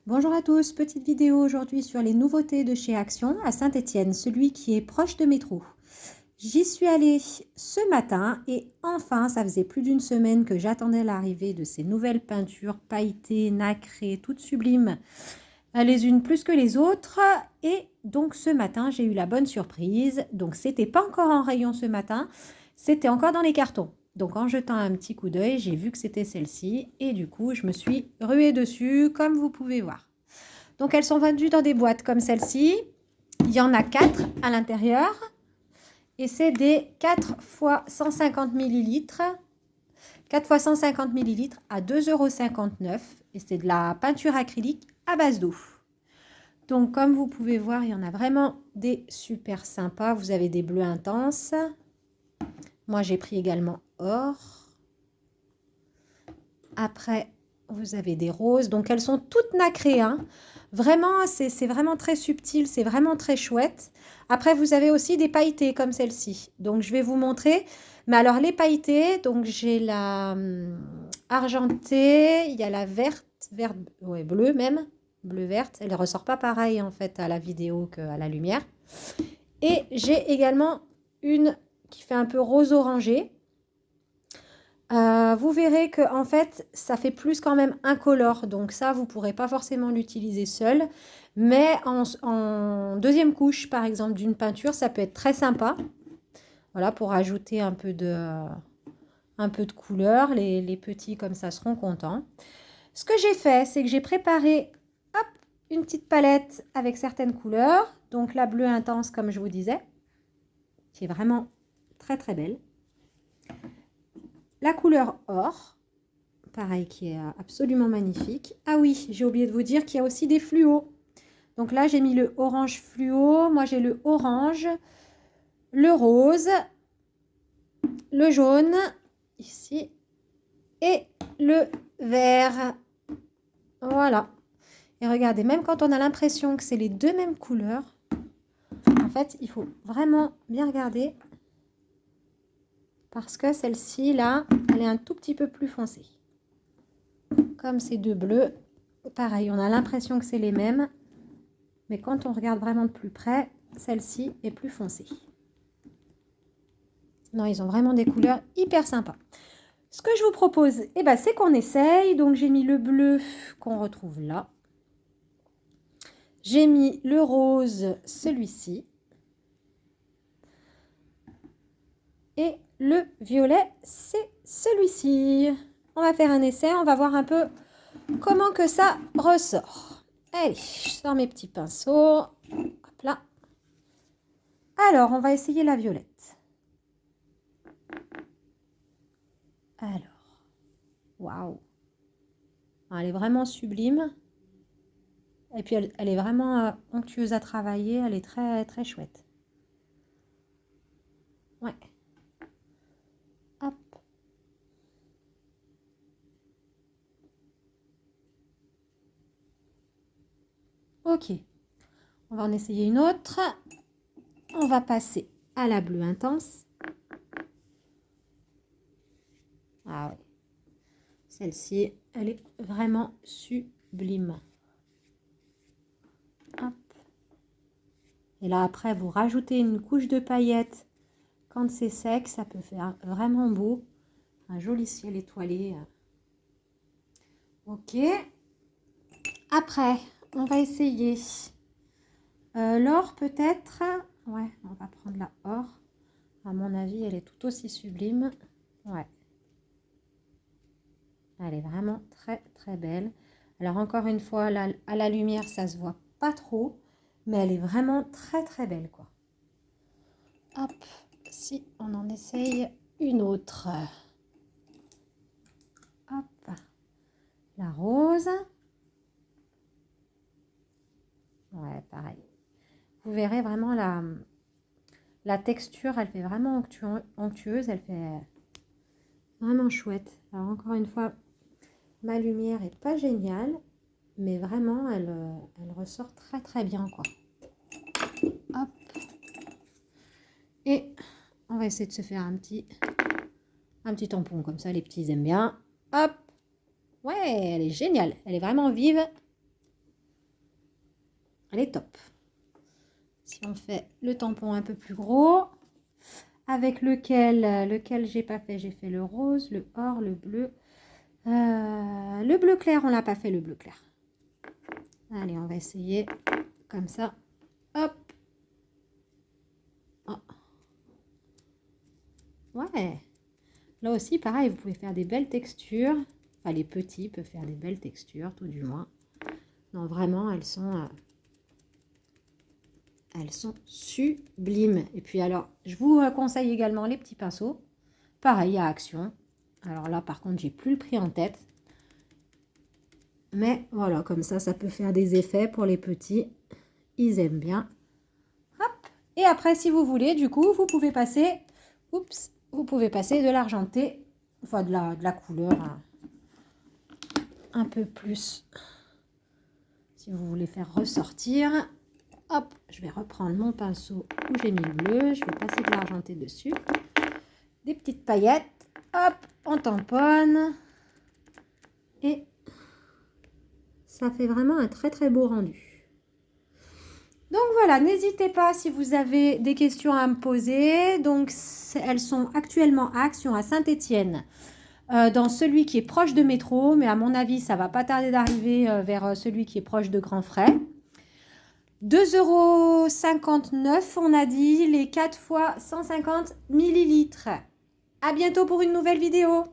Bonjour à tous, petite vidéo aujourd'hui sur les nouveautés de chez Action à Saint-Étienne, celui qui est proche de métro. J'y suis allée ce matin et enfin, ça faisait plus d'une semaine que j'attendais l'arrivée de ces nouvelles peintures pailletées, nacrées, toutes sublimes, les unes plus que les autres. Et donc ce matin, j'ai eu la bonne surprise. Donc c'était pas encore en rayon ce matin, c'était encore dans les cartons. Donc en jetant un petit coup d'œil, j'ai vu que c'était celle-ci et du coup, je me suis ruée dessus comme vous pouvez voir. Donc elles sont vendues dans des boîtes comme celle-ci. Il y en a 4 à l'intérieur et c'est des 4 fois 150 ml. 4 fois 150 ml à 2,59 € et c'est de la peinture acrylique à base d'eau. Donc comme vous pouvez voir, il y en a vraiment des super sympas. Vous avez des bleus intenses. Moi j'ai pris également or. Après vous avez des roses. Donc elles sont toutes nacrées, hein. Vraiment, c'est vraiment très subtil, c'est vraiment très chouette. Après, vous avez aussi des pailletés comme celle-ci. Donc, je vais vous montrer. Mais alors, les pailletés, donc j'ai la argentée, il y a la verte, ouais, bleue même, bleu-verte. Elle ne ressort pas pareil en fait à la vidéo qu'à la lumière. Et j'ai également une qui fait un peu rose-orangé. Vous verrez que en fait, ça fait plus quand même incolore. Donc ça, vous ne pourrez pas forcément l'utiliser seul. Mais en deuxième couche, par exemple, d'une peinture, ça peut être très sympa. Voilà, pour ajouter un peu de couleur. Les petits, comme ça, seront contents. Ce que j'ai fait, c'est que j'ai préparé hop, une petite palette avec certaines couleurs. Donc la bleue intense, comme je vous disais, qui est vraiment très, très belle. La couleur or, pareil, qui est absolument magnifique. Ah oui, j'ai oublié de vous dire qu'il y a aussi des fluos. Donc là, j'ai mis le orange fluo. Moi, j'ai le orange, le rose, le jaune, ici, et le vert. Voilà. Et regardez, même quand on a l'impression que c'est les deux mêmes couleurs, en fait, il faut vraiment bien regarder parce que celle-ci, là, elle est un tout petit peu plus foncée. Comme ces deux bleus, pareil, on a l'impression que c'est les mêmes, mais quand on regarde vraiment de plus près, celle-ci est plus foncée. Non, ils ont vraiment des couleurs hyper sympas. Ce que je vous propose, eh ben, c'est qu'on essaye. Donc, j'ai mis le bleu qu'on retrouve là. J'ai mis le rose, celui-ci. Et le violet, c'est celui-ci. On va faire un essai, on va voir un peu comment que ça ressort. Allez, je sors mes petits pinceaux. Hop là. Alors, on va essayer la violette. Alors, waouh. Elle est vraiment sublime. Et puis, elle est vraiment onctueuse à travailler. Elle est très, très chouette. Ouais. Hop. Ok. On va en essayer une autre. On va passer à la bleue intense. Ah ouais. Celle-ci, elle est vraiment sublime. Hop. Et là, après, vous rajoutez une couche de paillettes. Quand c'est sec, ça peut faire vraiment beau. Un joli ciel étoilé. Ok. Après, on va essayer l'or peut-être. Ouais, on va prendre la or. À mon avis, elle est tout aussi sublime. Ouais. Elle est vraiment très très belle. Alors encore une fois, à la lumière, ça se voit pas trop. Mais elle est vraiment très très belle, quoi. Hop, si on en essaye une autre. Hop, la rose. Ouais, pareil. Vous verrez vraiment la texture, elle fait vraiment onctueuse, elle fait vraiment chouette. Alors encore une fois, ma lumière est pas géniale, mais vraiment, elle ressort très très bien, quoi. Hop. Et on va essayer de se faire un petit tampon, comme ça les petits aiment bien. Hop. Ouais, elle est géniale, elle est vraiment vive. Elle est top. Si on fait le tampon un peu plus gros, avec lequel j'ai pas fait, j'ai fait le rose, le or, le bleu. Le bleu clair, on l'a pas fait le bleu clair. Allez, on va essayer comme ça. Hop. Oh. Ouais. Là aussi, pareil, vous pouvez faire des belles textures. Enfin, les petits peuvent faire des belles textures, tout du moins. Non, vraiment, elles sont sublimes. Et puis alors, je vous conseille également les petits pinceaux. Pareil, à Action. Alors là, par contre, j'ai plus le prix en tête. Mais voilà, comme ça peut faire des effets pour les petits. Ils aiment bien. Hop. Et après, si vous voulez, du coup, vous pouvez passer... Oups, vous pouvez passer de l'argenté, enfin de la couleur un peu plus. Si vous voulez faire ressortir, hop, je vais reprendre mon pinceau où j'ai mis le bleu. Je vais passer de l'argenté dessus. Des petites paillettes. Hop, on tamponne. Et ça fait vraiment un très très beau rendu. Donc voilà, n'hésitez pas si vous avez des questions à me poser. Donc elles sont actuellement à Action à Saint-Étienne, dans celui qui est proche de métro. Mais à mon avis, ça va pas tarder d'arriver vers celui qui est proche de Grand Frais. 2,59 €, on a dit, les 4 fois 150 ml. À bientôt pour une nouvelle vidéo.